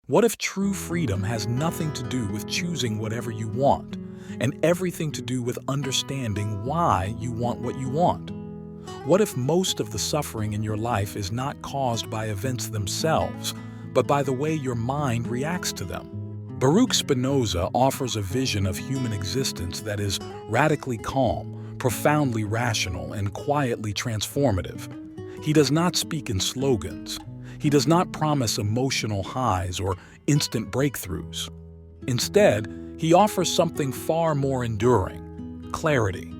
What if true freedom has nothing to do with choosing whatever you want, and everything to do with understanding why you want what you want? What if most of the suffering in your life is not caused by events themselves, but by the way your mind reacts to them? Baruch Spinoza offers a vision of human existence that is radically calm, profoundly rational, and quietly transformative. He does not speak in slogans. He does not promise emotional highs or instant breakthroughs. Instead, he offers something far more enduring: clarity.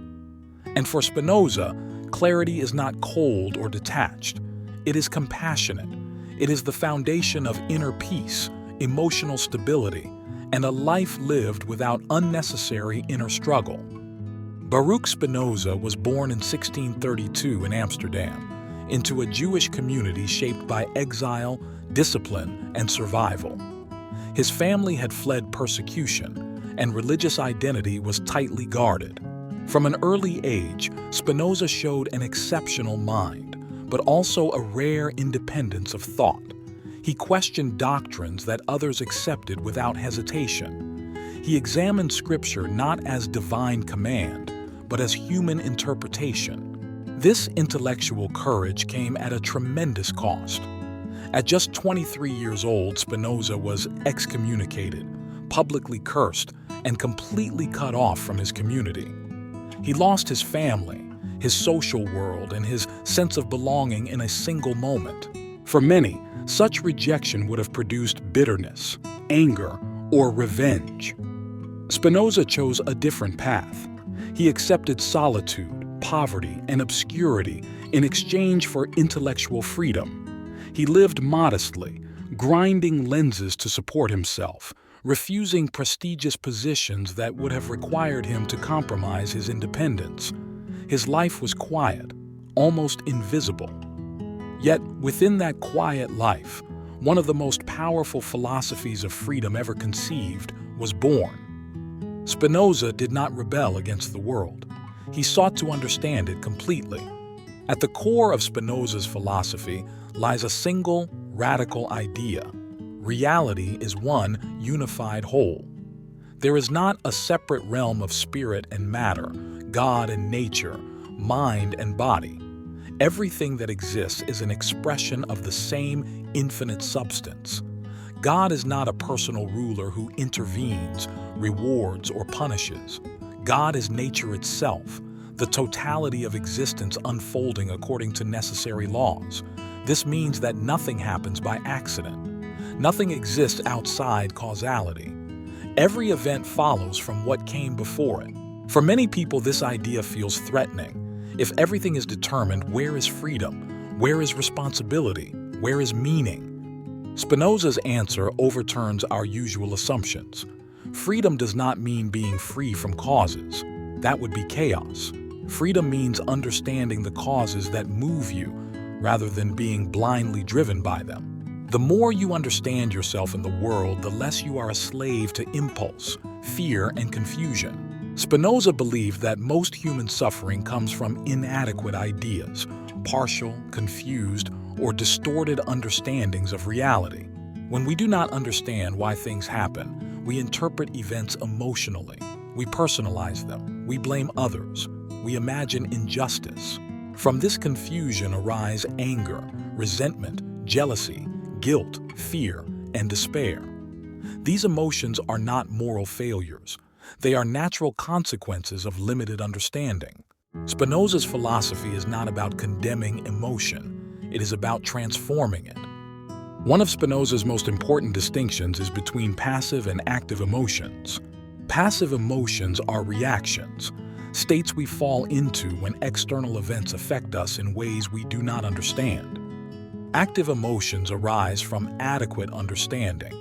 And for Spinoza, clarity is not cold or detached. It is compassionate. It is the foundation of inner peace, emotional stability, and a life lived without unnecessary inner struggle. Baruch Spinoza was born in 1632 in Amsterdam, into a Jewish community shaped by exile, discipline, and survival. His family had fled persecution, and religious identity was tightly guarded. From an early age, Spinoza showed an exceptional mind, but also a rare independence of thought. He questioned doctrines that others accepted without hesitation. He examined Scripture not as divine command, but as human interpretation. This intellectual courage came at a tremendous cost. At just 23 years old, Spinoza was excommunicated, publicly cursed, and completely cut off from his community. He lost his family, his social world, and his sense of belonging in a single moment. For many, such rejection would have produced bitterness, anger, or revenge. Spinoza chose a different path. He accepted solitude, poverty, and obscurity in exchange for intellectual freedom. He lived modestly, grinding lenses to support himself, refusing prestigious positions that would have required him to compromise his independence. His life was quiet, almost invisible. Yet, within that quiet life, one of the most powerful philosophies of freedom ever conceived was born. Spinoza did not rebel against the world. He sought to understand it completely. At the core of Spinoza's philosophy lies a single, radical idea: reality is one unified whole. There is not a separate realm of spirit and matter, God and nature, mind and body. Everything that exists is an expression of the same infinite substance. God is not a personal ruler who intervenes, rewards, or punishes. God is nature itself, the totality of existence unfolding according to necessary laws. This means that nothing happens by accident. Nothing exists outside causality. Every event follows from what came before it. For many people, this idea feels threatening. If everything is determined, where is freedom? Where is responsibility? Where is meaning? Spinoza's answer overturns our usual assumptions. Freedom does not mean being free from causes. That would be chaos. Freedom means understanding the causes that move you, rather than being blindly driven by them. The more you understand yourself in the world, the less you are a slave to impulse, fear, and confusion. Spinoza believed that most human suffering comes from inadequate ideas, partial, confused, or distorted understandings of reality. When we do not understand why things happen, we interpret events emotionally. We personalize them. We blame others. We imagine injustice. From this confusion arise anger, resentment, jealousy, guilt, fear, and despair. These emotions are not moral failures. They are natural consequences of limited understanding. Spinoza's philosophy is not about condemning emotion. It is about transforming it. One of Spinoza's most important distinctions is between passive and active emotions. Passive emotions are reactions, states we fall into when external events affect us in ways we do not understand. Active emotions arise from adequate understanding.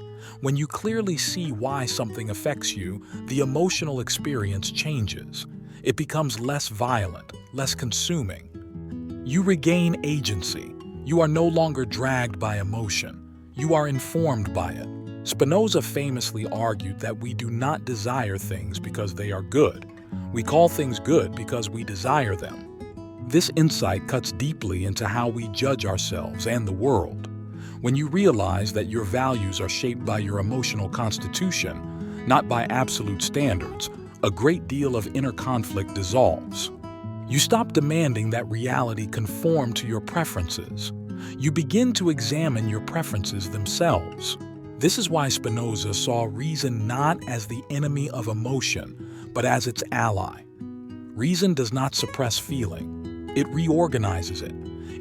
When you clearly see why something affects you, the emotional experience changes. It becomes less violent, less consuming. You regain agency. You are no longer dragged by emotion. You are informed by it. Spinoza famously argued that we do not desire things because they are good. We call things good because we desire them. This insight cuts deeply into how we judge ourselves and the world. When you realize that your values are shaped by your emotional constitution, not by absolute standards, a great deal of inner conflict dissolves. You stop demanding that reality conform to your preferences. You begin to examine your preferences themselves. This is why Spinoza saw reason not as the enemy of emotion, but as its ally. Reason does not suppress feeling. It reorganizes it.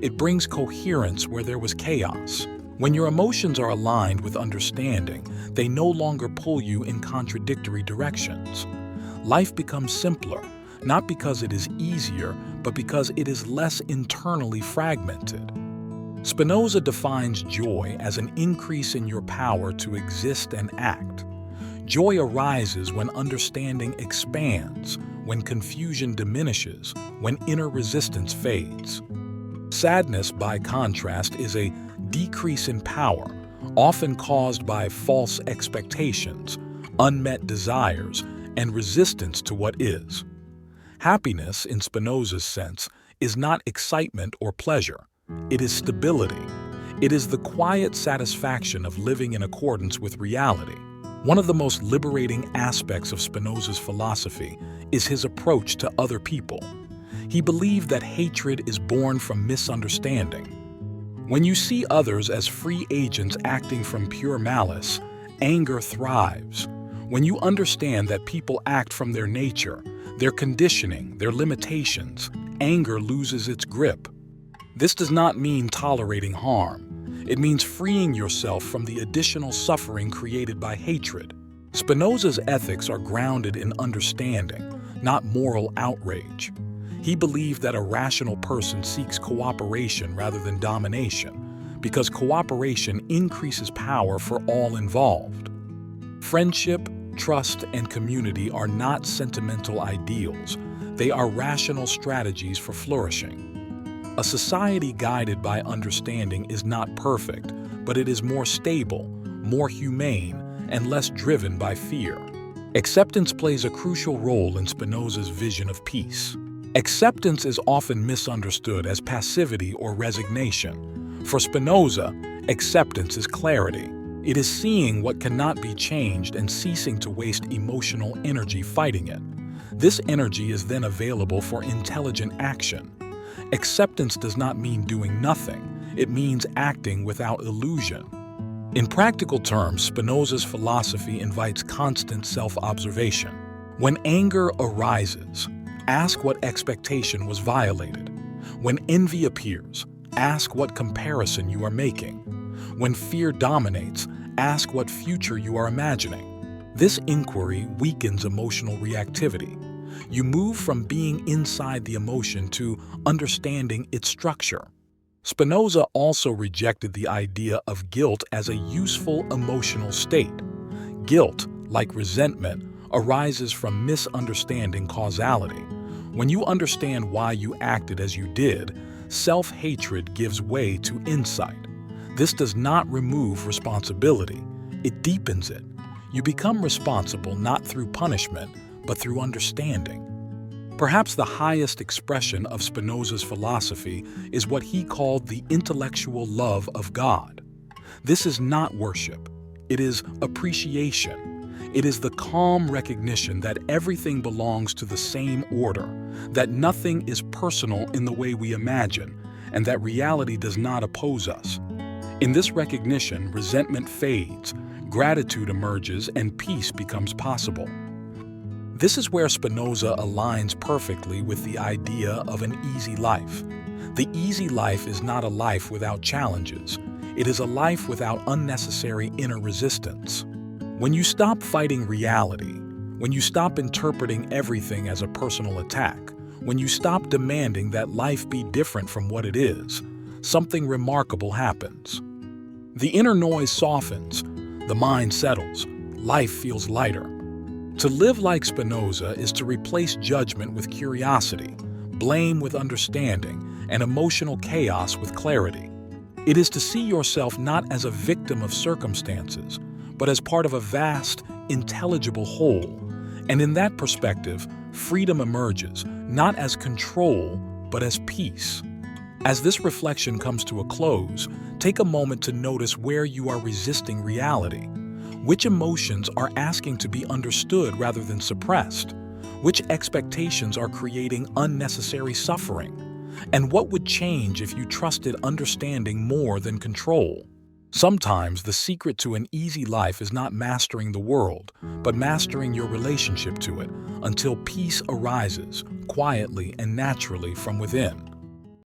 It brings coherence where there was chaos. When your emotions are aligned with understanding, they no longer pull you in contradictory directions. Life becomes simpler, not because it is easier, but because it is less internally fragmented. Spinoza defines joy as an increase in your power to exist and act. Joy arises when understanding expands, when confusion diminishes, when inner resistance fades. Sadness, by contrast, is a decrease in power, often caused by false expectations, unmet desires, and resistance to what is. Happiness, in Spinoza's sense, is not excitement or pleasure. It is stability. It is the quiet satisfaction of living in accordance with reality. One of the most liberating aspects of Spinoza's philosophy is his approach to other people. He believed that hatred is born from misunderstanding. When you see others as free agents acting from pure malice, anger thrives. When you understand that people act from their nature, their conditioning, their limitations, anger loses its grip. This does not mean tolerating harm. It means freeing yourself from the additional suffering created by hatred. Spinoza's ethics are grounded in understanding, not moral outrage. He believed that a rational person seeks cooperation rather than domination, because cooperation increases power for all involved. Friendship, trust, and community are not sentimental ideals. They are rational strategies for flourishing. A society guided by understanding is not perfect, but it is more stable, more humane, and less driven by fear. Acceptance plays a crucial role in Spinoza's vision of peace. Acceptance is often misunderstood as passivity or resignation. For Spinoza, acceptance is clarity. It is seeing what cannot be changed and ceasing to waste emotional energy fighting it. This energy is then available for intelligent action. Acceptance does not mean doing nothing. It means acting without illusion. In practical terms, Spinoza's philosophy invites constant self-observation. When anger arises, ask what expectation was violated. When envy appears, ask what comparison you are making. When fear dominates, ask what future you are imagining. This inquiry weakens emotional reactivity. You move from being inside the emotion to understanding its structure. Spinoza also rejected the idea of guilt as a useful emotional state. Guilt, like resentment, arises from misunderstanding causality. When you understand why you acted as you did, self-hatred gives way to insight. This does not remove responsibility. It deepens it. You become responsible not through punishment, but through understanding. Perhaps the highest expression of Spinoza's philosophy is what he called the intellectual love of God. This is not worship. It is appreciation. It is the calm recognition that everything belongs to the same order, that nothing is personal in the way we imagine, and that reality does not oppose us. In this recognition, resentment fades, gratitude emerges, and peace becomes possible. This is where Spinoza aligns perfectly with the idea of an easy life. The easy life is not a life without challenges. It is a life without unnecessary inner resistance. When you stop fighting reality, when you stop interpreting everything as a personal attack, when you stop demanding that life be different from what it is, something remarkable happens. The inner noise softens, the mind settles, life feels lighter. To live like Spinoza is to replace judgment with curiosity, blame with understanding, and emotional chaos with clarity. It is to see yourself not as a victim of circumstances, but as part of a vast, intelligible whole. And in that perspective, freedom emerges, not as control, but as peace. As this reflection comes to a close, take a moment to notice where you are resisting reality. Which emotions are asking to be understood rather than suppressed? Which expectations are creating unnecessary suffering? And what would change if you trusted understanding more than control? Sometimes the secret to an easy life is not mastering the world, but mastering your relationship to it until peace arises quietly and naturally from within.